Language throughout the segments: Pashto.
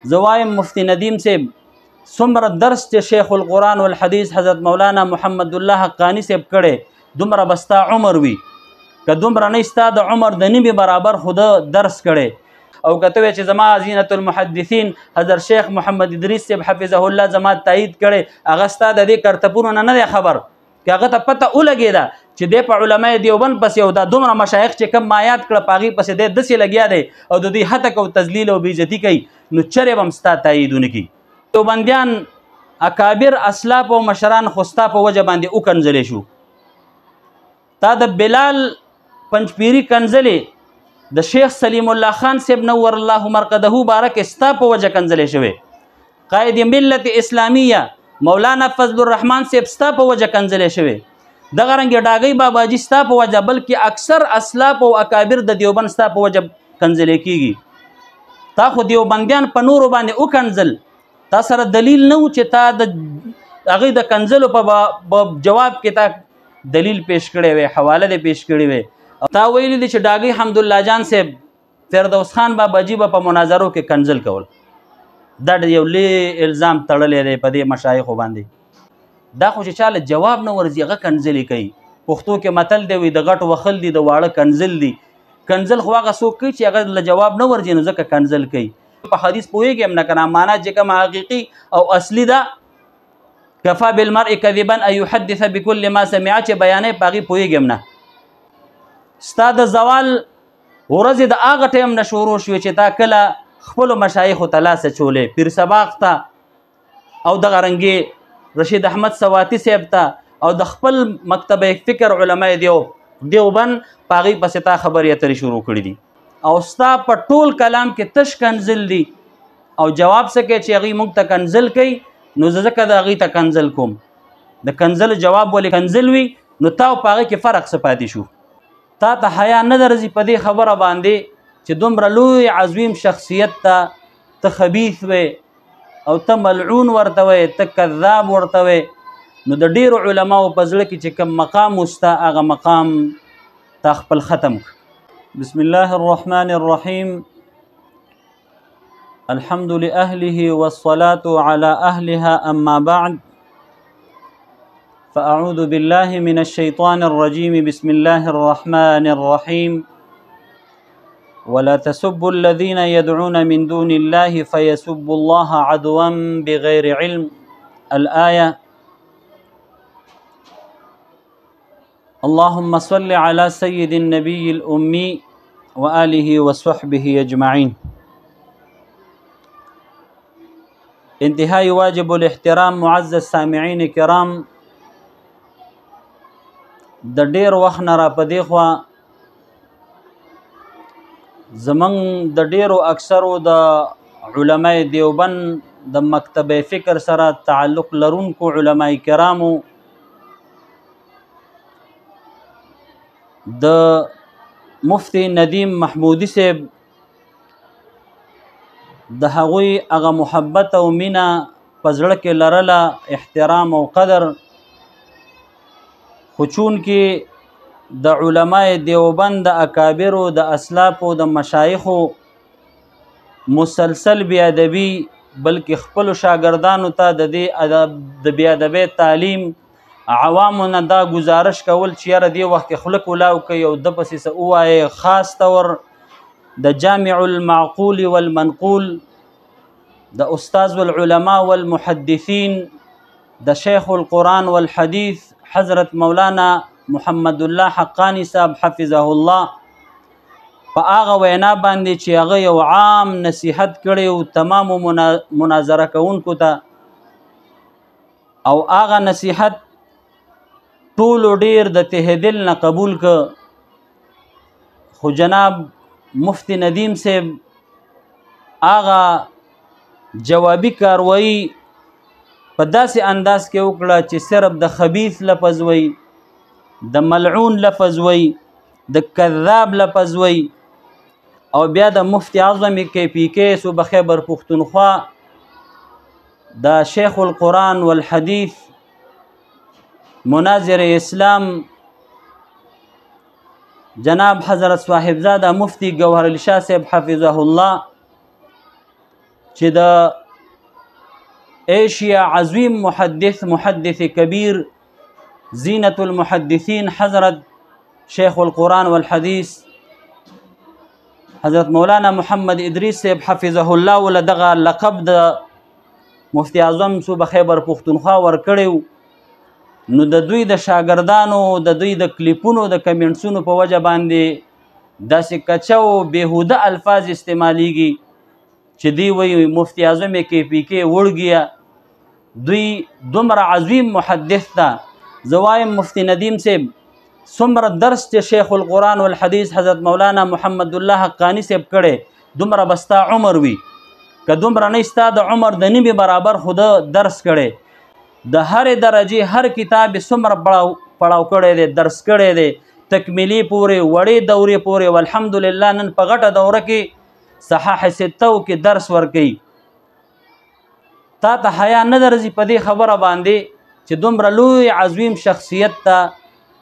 زوایم مفتی ندیم صاحب څومره درس چې شیخ القرآن والحدیث حضرت مولانا محمد الله حقانی صاحب کړی دومره به ستا عمر وي، که دومره نه ستا د عمر د نیمې برابر خو د درس کړی. او که ته وایې چې زما زینت المحدثین حضرت شیخ محمد ادریس صاحب حفظه الله زما تایید کړی، هغه ستا د دې کرتبونو نه دی خبر، که هغه ته پته ولګېده چې دی په علماء دیوبند پسې او دا دومره مشایخ چې کم ما یاد کړه په هغې پسې دی داسې لګیا دی او د دوی هتک او تذلیل او بېعزتي کوي، نو چرې به هم ستا تایید ونه کړي. دیوبندیان اکابر اسلاف او مشران خو ستا په وجه باندې وکنځلی شو. تا د بلال پنجپیري کنځلې د شیخ سلیم الله خان صاحب نور الله مرقده بارک ستا په وجه کنځلی شوی. قائد ملت اسلامیه مولانا فضل الرحمن صاحب ستا په وجه کنځلی شوی. دغه رنګې ډاګی باباجي ستا په وجه، بلکې اکثر اسلاف او اکابر د دیوبند ستا په وجه کنځلی کېږي. تا خو دیوبندیان په نورو باندې وکنځل، تا سره دلیل نه و چې تا د هغې د کنځلو په جواب کې تا دلیل پیش کړی وی، حواله دې پیش کړی وی. تا ویلی دی چې ډاګی حمدالله جان صاحب فردوس خان باباجي به په مناظرو کې کنځل کول. دا یو لوی الزام تړلی دی په دې مشایخو باندې. دا خو چې چاله جواب نه ورځي هغه کنځلې کوي. پښتو کې متل دی وي د غټ وخل دی د واړه کنځل دی. کنځل خو هغه څوک کوي چې هغه له جواب نه ورځي نو ځکه کنځل کوي. په حدیث پوهېږي هم نه که نه، معنا چې کوم حقیقي او اصلي ده کفا بالمرء کذبا ان یحدث بکل ما سمع چې بیانې په هغې پوهېږي هم نه. ستا د زوال ورځې د هغه ټایم نه شروع شوې چې تا کله خپلو مشایخو ته لاس اچولی، پیر سباق ته او دغه رنګې رشید احمد سواتی صاحب ته او د خپل مکتبه فکر علماء دیوبند په هغې پسې تا خبرې اترې شروع کړي دي او ستا په ټول کلام کې تش کنځل دي او جواب څه کوي چې هغوی موږ ته کنځل کوي، نو زه ځکه د هغوی ته کنځل کوم. د کنځلو جواب ولې کنځل وي نو تا په هغې کې فرق څه پاتې شو؟ تا ته حیا نه درځي په دې خبره باندې چې دومره لوی عظیم شخصیت ته خبیث وی او ته ملعون ورته وی، ته کذاب ورته وی، نو د ډیرو علماو په زړه کې چې کوم مقام وستا هغه مقام تا خپل ختم کړ. بسم الله الرحمن الرحیم. الحمد لأهله والصلاة على أهلها أما بعد فأعوذ بالله من الشيطان الرجيم. بسم الله الرحمن الرحيم. ولا تسبوا الذين يدعون من دون الله فيسبوا الله عدوا بغير علم. الآية. اللهم صل على سيد النبي الأمي وآله وصحبه أجمعين. انتهاء واجب الاحترام. معزز سامعین کرام، د ډیر وخت نه را په دې خوا زمونږ د ډیرو اکثرو د علماء دیوبند د مکتبه فکر سره تعلق لرونکو علماء کرامو د مفتی ندیم محمودی صاحب د هغوی هغه محبت او مینه په زړه کې لرله، احترام او قدر، خو چونکې د علماء دیوبند د اکابرو د اسلافو د مشایخو مسلسل بیادبي بلکې خپلو شاګردانو ته د دې د بیادبۍ تعلیم عوامو نه دا گزارش کول چې یاره دې وخت کې خوله کولاو کوي او ده پسې څه ووایې. خاص طور د جامع المعقول والمنقول د استاذ العلماء والمحدثین د شیخ القرآن والحدیث حضرت مولانا محمد الله حقانی صاحب حفظه الله په هغه وینا باندې چې هغه یو عام نصیحت کړی و تمامو مناظره کوونکو ته، او هغه نصیحت ټولو ډیر د ته دل نه قبول که، خو جناب مفتی ندیم صاحب هغه جوابي کاروایی په داسې انداز کې وکړه چې صرف د خبیث لفظ وی، د ملعون لفظ وی، د کذاب لفظ وی، او بیا د مفتی اعظم KPK صوبه خیبر پښتونخوا د شیخ القرآن والحدیث مناظر اسلام جناب حضرت صاحبزاده مفتی گوهر الشاه صاحب حفظه الله چې د ایشیا عظیم محدث کبیر زینت المحدثین حضرت شیخ القرآن والحدیث حضرت مولانا محمد ادریس صاحب حفظه الله ول دغه لقب د مفتی اعظم صوبه خیبر پښتونخوا ورکړی نو د دوی د شاګردانو د دوی د کلیپونو د کمنټسونو په وجه باندې داسې کچو بېهوده الفاظ استعمالیږي چې دی وایي مفتی اعظم کې پی کې وړګیا دوی دومره عظیم محدث ته زه وایم مفتی ندیم صاحب څومره درس چې شیخ القرآن والحدیث حضرت مولانا محمد الله حقانی صاحب کړی دومره به ستا عمر وي که دومره نه ستا د عمر د نیمې برابر خو د درس کړی د هرې درجې هر کتاب یې څومره پړاو کړی دی درس کړی دی تکمیلي پورې وړې دورې پورې والحمدلله نن په غټه دوره کې صحاح ستو کې درس ورکوي تا ته حیا نه درځي په دې خبره باندې چې دومره لوی عظیم شخصیت ته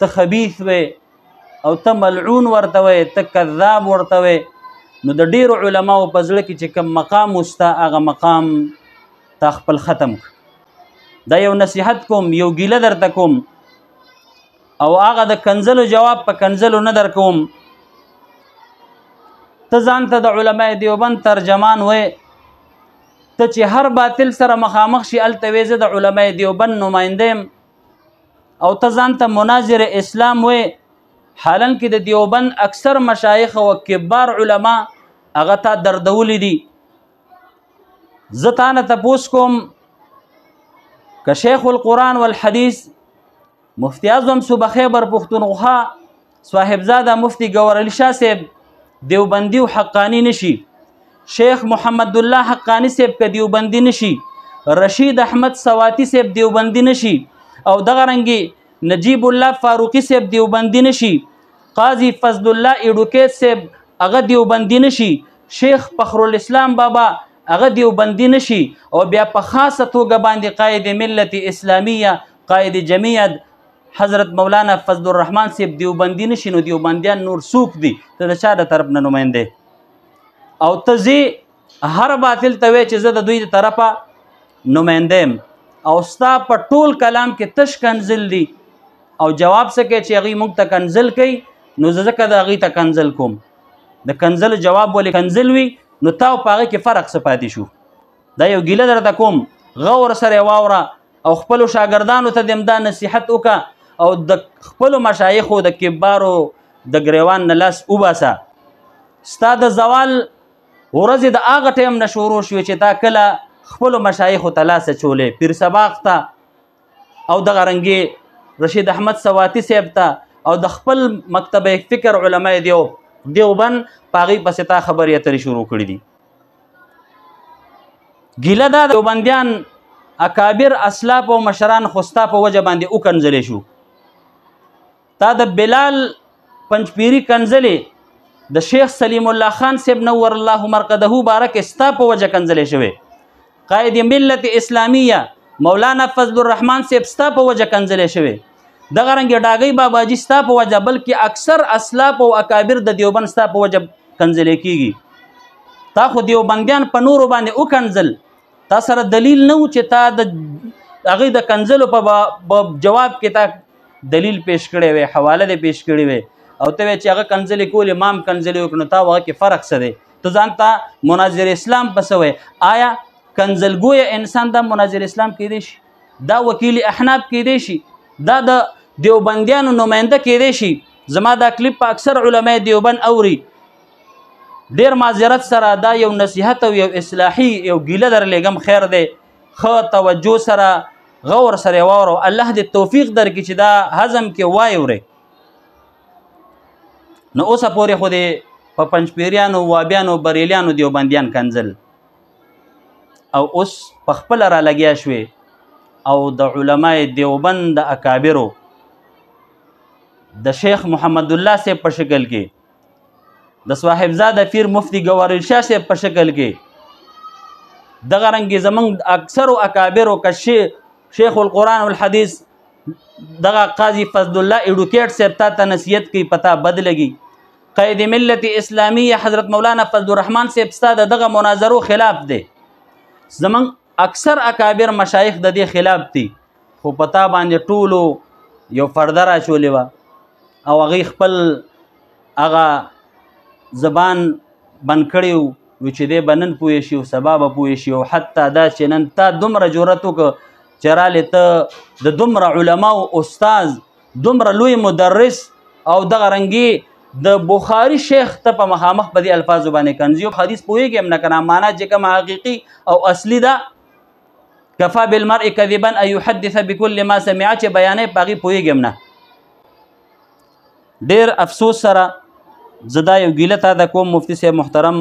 ته خبیث وې او ته ملعون ورته وې ته کذاب ورته وې نو د ډیرو علماو په زړه کې چې کوم مقام وستا هغه مقام تا خپل ختم دا یو نصیحت کوم یو ګیله درته کوم او هغه د کنزلو جواب په کنزلو نه درکوم ته ځان ته د علماء دیوبند ترجمان وې ته چې هر باطل سره مخامخ شي هلته وې زه د علماء دیوبند نماینده یم او ته ځان ته مناظر اسلام وې حالا کې د دیوبند اکثر مشایخ او کبار علما هغه تا دردولی دي زه تا نه تپوس کوم که شیخ القرآن والحدیث مفتی اعظم صوبه خیبر پښتونخوا صاحبزاده مفتی گوهر علي شاه صاحب دیوبندي او حقانی نشي شیخ محمد الله حقانی صاحب که دیوبندي نشي رشید احمد سواتی صاحب دیوبندي نشي او دغه رنګي نجیب الله فاروقی صاحب دیوبندي نشي قاضی فضل الله ایډوکیټ صاحب هغه دیوبندي نشي شیخ فخر الاسلام بابا هغه دیوبندي نشي او بیا په خاصه توګه باندې قائد ملت اسلامیه قائد جمعیت حضرت مولانا فضل الرحمن صاحب دیوبندي نشي نو دیوبندیان نور څوک دي ته د چا د طرف نه نماینده او ته ځې هر باطل ته وایې چې زه د دوی د طرفه نماینده یم او ستا په ټول کلام کې تش کنزل دی او جواب څه کوي چې هغوی موږ ته کنزل کوي نو زه ځکه د هغوی ته کنزل کوم د کنزلو جواب ولې کنزل وي نو تا او په هغې کې فرق څه پاتې شو دا یو ګیله درته کوم غور سره یې واوره او خپلو شاګردانو ته دې همدا نصیحت وکړه او د خپلو مشایخو د کبارو د ګریوان نه لاس وباسه ستا د زوال ورځې د هغه ټایم نه شروع شوې چې تا کله خپلو مشایخو ته لاس اچولې پیر سباق ته او دغه رنګې رشید احمد سواتی صاحب ته او د خپل مکتبه فکر علماء دیوبند په هغې پسې تا خبرې اترې شروع کړي دي ګیله دا دیوبندیان اکابر اسلاف او مشران خو ستا په وجه باندې وکنځلې شو تا د بلال پنجپیری کنځلې د شیخ سلیم الله خان صاحب نور الله مرقده بارک ستا په وجه کنځلې شوې قائد ملت اسلامیه مولانا فضل الرحمن صاحب ستا په وجه کنځلې شوې دغه رنګې ډاګی باباجي ستا په وجه بلکې اکثر اسلاف او اکابر د دیوبند ستا په وجه کنځلې کیږي تا خو دیوبندیان په نورو باندې وکنځل تا سره دلیل نه و چې تا د هغې د کنځلو په جواب کې تا دلیل پیش کړی وی حواله دې پیش کړی وی او ته وایې چې هغه کنځلې کولې ما هم کنځلې وکړو نو تا هغه کې فرق څه دی ته ځان ته مناظر اسلام پسه وی آیا کنځلګویه انسان دا مناظر اسلام کیدی شي دا وکیل احناف کیدی شي دا د دیوبندیانو نماینده کیدی شي زما دا کلیپ په اکثر علماء دیوبند اوري ډیر معذرت سره دا یو نصیحت او یو اصلاحي یو ګیله درلیږم خیر دی ښه توجه سره غور سره واورو الله دې توفیق درکړي چې دا هضم کې وایورئ نو اوسه پورې خو دې په پنجپیریانو وابیانو بریلیانو دیوبندیان کنځل او اوس په خپله را لګیا شوې او د علماء دیوبند د اکابرو د شیخ محمد الله صاحب په شکل کې د صاحبزاده پیر مفتی گوهر علي شاه صاحب په شکل کې دغه رنګې زمونږ اکثرو اکابرو که شیخ القرآن والحدیث دغه قاضی فضل الله ایډوکیټ صاحب تا ته نصیحت کوي پتا بد لګي قائد ملت اسلامیه حضرت مولانا فضل الرحمن صاحب ستا د دغه مناظرو خلاف دی زمونږ اکثر اکابر مشایخ د دې خلاف دي، خو پتا باندې ټولو یو پرده راچولې وه او هغوی خپل هغه زبان بند کړی و چې دی به نن پوه شي او سبا به پوه شي، او حتی دا چې نن تا دومره جرأت وکړه چې رالې ته د دومره علماو استاز، دومره لوی مدرس او دغه رنګې د بخاري شیخ ته په مخامخ په دې الفاظو باندې کنځي. حدیث پوهېږي هم نه که نه، معنا چې کوم حقیقي او اصلي ده. کفا بالمرء کذبا ان یحدث بكل ما سمع چې بیانې په هغې پوهېږي هم نه. ډېر افسوس سره زه دا یو ګیله تا ته کوم مفتي صاحب محترم،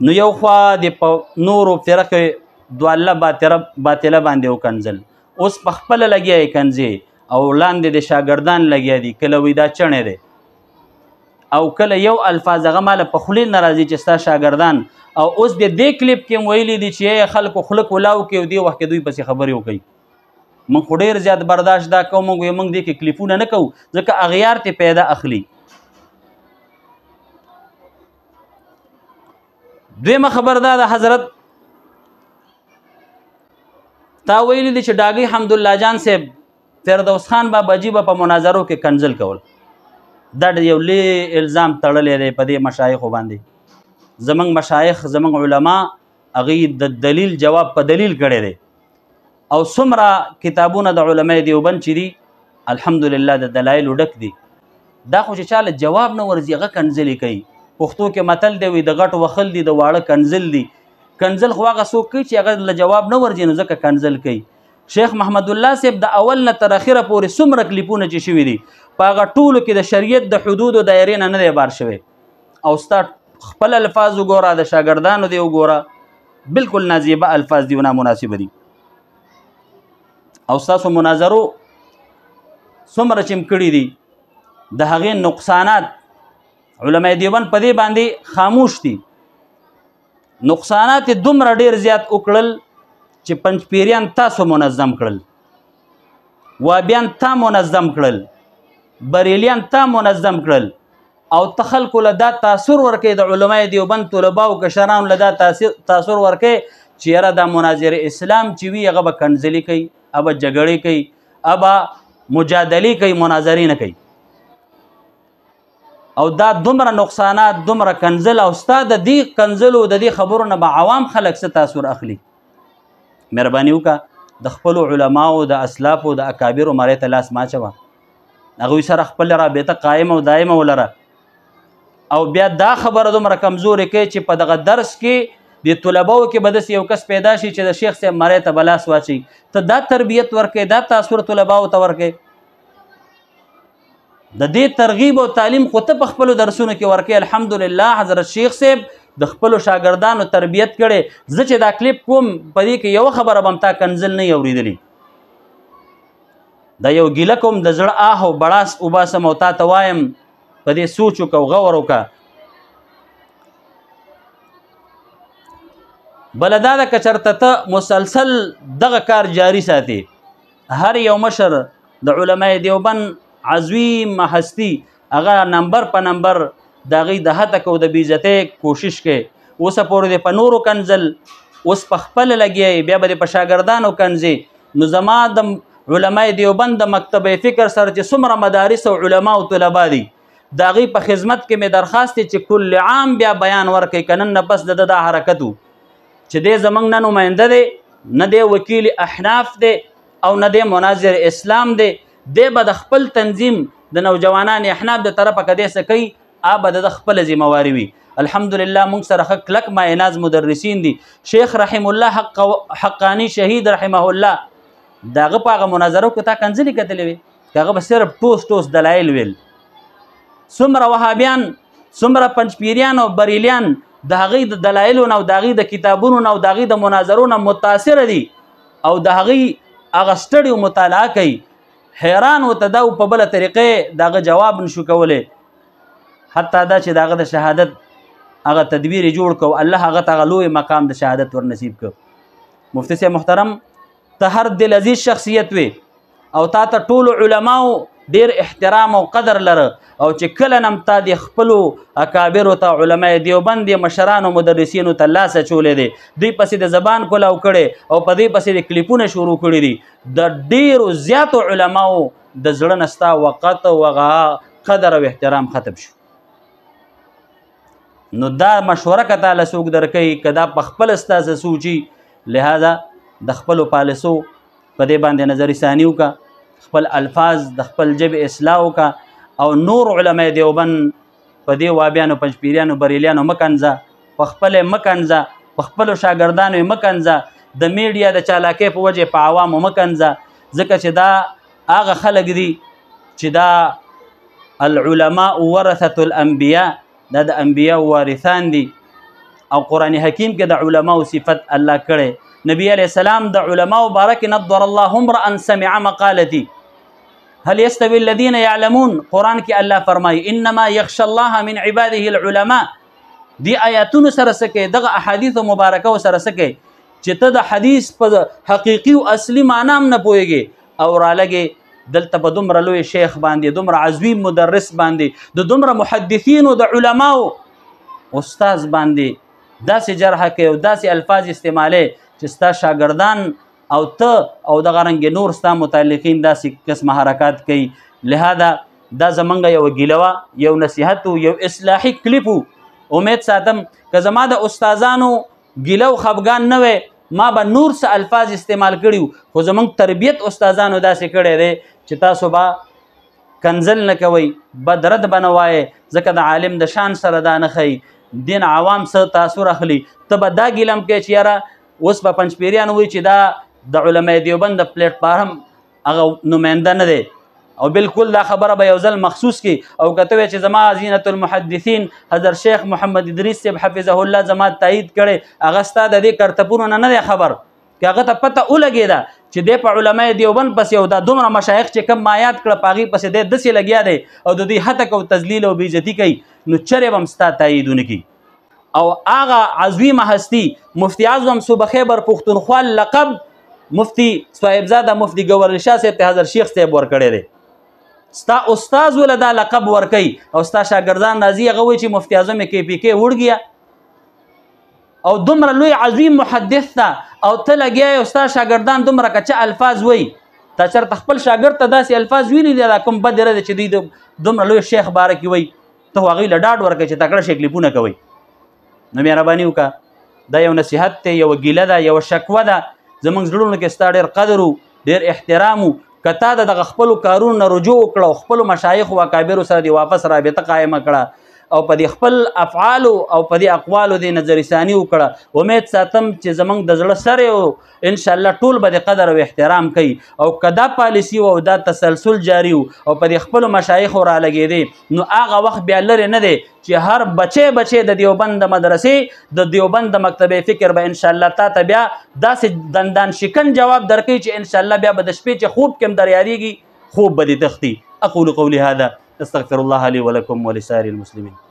نو یو خوا د په نورو فرقې دوالله باطله باندې وکنځل، اوس په خپله لګیا یې کنځې او لاندې د شاګردان لګیا دي، کله وایي دا چڼی دی او کله یو الفاظ هغه ماله په خولې نه راځي چې ستا شاګردان. او اوس د دې کلیپ کې ویلي دي چې خلکو خوله کولاو کې او دې وخت کې دوی پسې خبرې وکوي. موږ خو ډېر زیات برداشت دا کوو، موږ دې کې کلیپونه نه کوو ځکه اغیار ته پیدا اخلي. دویمه خبر دا د حضرت تا ویلي دي چې ډاګي حمدالله جان صاحب فردوس خان باباجي به په مناظرو کې کنځل کول. دا یو لوی الزام تړلی دی په دې مشایخو باندې. زمونږ مشایخ زمونږ علما هغوی د دلیل جواب په دلیل کړی دی، او څومره کتابونه د علماء دیوبند چې دي الحمدلله د دلایلو ډک دي. دا خو چې چاله جواب نه ورځي هغه کنځلې کوي. پښتو کې متل دی وي د غټ وخل دي د واړه کنځل دي. کنځل خو هغه څوک کوي چې هغه له جواب نه ورځي نو ځکه کنځل کوي. شیخ محمد الله صاحب د اول نه تر اخره پورې څومره کلیپونه چې شوي دي په هغه ټولو کې د شریعت د حدودو دایرې نه دی بار شوی، او ستا خپل الفاظ وګوره د شاګردانو دی وګوره بالکل نازیبه الفاظ دي او نامناسبه دي. او ستاسو مناظرو څومره چې کړي دي د هغې نقصانات علماء دیوبند په دې باندې خاموش دي. نقصانات دومره ډېر زیات وکړل چې پنجپیریان تاسو منظم کړل، وابیان تا منظم کړل، بریلیان تا منظم کړل، او ته خلکو له دا تاثر ورکوې د علماء دیوبند طلباو کشرانو له دا تاثر ورکوې چې یاره دا مناظر اسلام چې وي هغه به کنځلې کوي، هغه به جګړې کوي، هغه به مجادلې کوي، مناظرې نه کوي. او دا دومره نقصانات دومره کنځل او ستا د دې کنځلو د دې خبرو نه به عوام خلک څه تاثر اخلي. مهرباني وکړه د خپلو علماو د اسلافو د اکابرو مرۍ ته لاس ماچوه، هغوی سره خپل رابطه قایم او دایمه ولره. او بیا دا خبره دومره کمزورې کوي چې په دغه درس کې د طلباو کې به داسې یو کس پیدا شي چې د شیخ صاحب مرۍ ته به لاس واچوي. ته دا تربیت ورکوې، دا تاثر طلباو ته ورکوې، د دې ترغیب او تعلیم خو ته په خپلو درسونو کې ورکوې. الحمدلله حضرت شیخ صاحب د خپلو شاګردانو تربیت کړی. زه چې دا کلیپ کوم په دې کې یوه خبره به هم تا کنځل نه اورېدلې. دا یو ګیله کوم د زړه آه او بړاس وباسم او تا ته وایم په دې سوچ وکړه او غور وکړه. بله دا ده که چېرته ته مسلسل دغه کار جاري ساتي، هر یو مشر د علماء دیوبند عظیم هستی هغه نمبر په نمبر د هغوی د هتک او د بېعزتۍ کوشش کوي. اوسه پورې دی په نورو کنځل، اوس په خپله لګیا بیا به دی په شاګردانو کنځي. نو زما د علماء دیوبند د مکتبه فکر سره چې څومره مدارس او علما او طلبا دي د هغوی په خدمت کې مې درخواست دی چې کل عام بیا بیان ورکوي که نن نه پس د دا حرکت و چې دی زموږ نه نماینده دی، نه دی وکیل احناف دی او نه دی مناظر اسلام دی. دی به د خپل تنظیم د نوجوانان احناف د طرفه که دی څه کوي به د خپله ذمهواري وي. الحمدلله موږ سره ښه کلک مایناز مدرسین دي. شیخ رحم الله حقانی شهید رحمه الله د هغه په هغه مناظرو کې تا کنځلې کتلې وې که هغه به صرف ټوس ټوس دلایل ویل. څومره وهابیان څومره پنجپیریان او بریلیان د هغوی د دلایلو نه او د هغوی د کتابونو نه او د هغوی د مناظرو نه متاثره دي او د هغوی هغه سټډي او مطالعه کوي. حیران ورته دا په بله طریقې د هغه جواب نشو کولی. حتی دا چې د هغه د شهادت هغه تدبیر یې جوړ کړو، الله هغه ته هغه لوی مقام د شهادت ور نصیب کړ. مفتي صاحب محترم ته هر دل عزیز شخصیت وي او تا ته ټولو علماو ډیر احترام او قدر لره او چې کله نم تا د خپلو اکابرو ته علماء دیوبند مشرانو مدرسینو ته لاس اچولی دی دوی پسې د زبان کلاو کړی او په دې پسې د کلیپونه شروع کړي دي د ډیرو زیاتو علماو د زړه نه ستا وقت او قدر او احترام ختم شو نو دا مشوره که تاله څوک درکوي که دا په خپله ستا څه سوچي لهذا د خپلو پالسو په دې باندې نظر ثاني وکړه خپل الفاظ د خپل ژبې اصلاح وکړه او نور علماء دیوبند په دې وابیانو پنجپیریانو بریلیانو مه کنځه په خپل یې مه کنځه په خپلو شاګردانو یې مه کنځه د میډیا د چالاکۍ په وجې په عوامو مه کنځه ځکه چې دا هغه خلک دي چې دا العلماء ورثة الانبیاء دا د انبیاء وارثان دي او قرآن حکیم کې د علماء صفت الله کړی نبی علیہ السلام د علماء بارک نضر الله امرا سمع مقالتی هل يستوي الذين يعلمون قرآن کې الله فرمایي انما يخشى الله من عباده العلماء دی آیاتونو سره سکه دغه احادیث مبارکه سره سکه چې ته د حدیث په حقیقي او اصلي معنی هم نه پوهیږي او را لګي دلته په دومره لوی شیخ باندې دومره عظیم مدرس باندې د دومره محدثینو د علماو استاد باندې داسې جرح کوي او داسې الفاظ استعمالي چې ستا شاګردان او ته او دغه رنګې نور ستا متعلقین داسې قسمه حرکات کوي لهذا دا زمونږ یو ګیله وه یو نصیحت یو اصلاحي کلیپ امید ساتم که زما د استادانو ګیله او خفګان نه وی ما به نور څه الفاظ استعمال کړي خو زمونږ تربیت استادانو داسې کړی دی چې تاسو به کنزل نه کوئ بد رد به نه وایې ځکه د عالم د شان سره دا نه ښیي دین عوام څه تاثر اخلي ته به دا ګیله هم کوې چې یاره اوس په پنجپیریان وایي چې دا د علماء دیوبند د پلیټ فارم هغه نماینده نه دی او بالکل دا خبره به یو ځل مخصوص کی او کته وی چې زما زینت المحدثین حضرت شیخ محمد ادریس صاحب حفظه الله زما تایید کړي هغه ستا د دې کرتپونو نه دی خبر که هغه ته پته ولګېده چې دی په علماء دیوبند پسې او دا دومره مشایخ چې کم مایات کړه په هغې پسې دی داسې لګیا دی او د دوی هتک او تذلیل او بېعزتي کوي نو چرې به هم ستا تاییدونه کي او هغه عظیمه هستی مفتی اعظم صوبه خیبر پښتونخوا لقب مفتی صاحبزاده مفتی ګورل شاه صاحب ته حضرت شیخ صاحب ورکړی دی ستا استاذ ول دا لقب ورکوي او ستا شاګردان راځي هغه وایي چې مفتی اعظم کې پی کې وړ او دومره لوی عظیم محدث ته او ته لګیا او ستا شاګردان دومره کچه الفاظ وایي تا چېرته خپل شاګرد ته داسې الفاظ ویلي دي دا کوم بد دی چې دوی دومره لوی شیخ باره کې وایي ته هغوی له ډاډ ورکوي چې تکړه شکلیپونه کوئ نو مهرباني وکړه دا یو نصیحت دی یو ګیله ده یو شکوه ده زموږ زړونو کې ستا ډېر قدر و ډېر احترام و که تا د دغه خپلو کارونو نه رجوع وکړه او خپلو مشایخو و اکابرو سره دې واپس رابطه قایمه کړه او په دې خپل افعالو او په دې اقوالو دې نظر ثاني وکړه امید ساتم چې زموږ د زړه سره او انشاءالله ټول به د قدر او احترام کوي او که دا پالیسي او دا تسلسل جاري او په دې خپلو مشایخو رالګېدې نو هغه وخت بیا لرې نه دی چې هر بچی د دیوبند د مدرسې د دیوبند د مکتبې فکر به انشاءالله تا ته بیا داسې دندان شکن جواب درکوي چې انشاءالله بیا به د شپې چې خوب کې هم در یادېږي خوب به دې تښتي اقول قولي هذا استغفر الله لي ولكم ولسائر المسلمين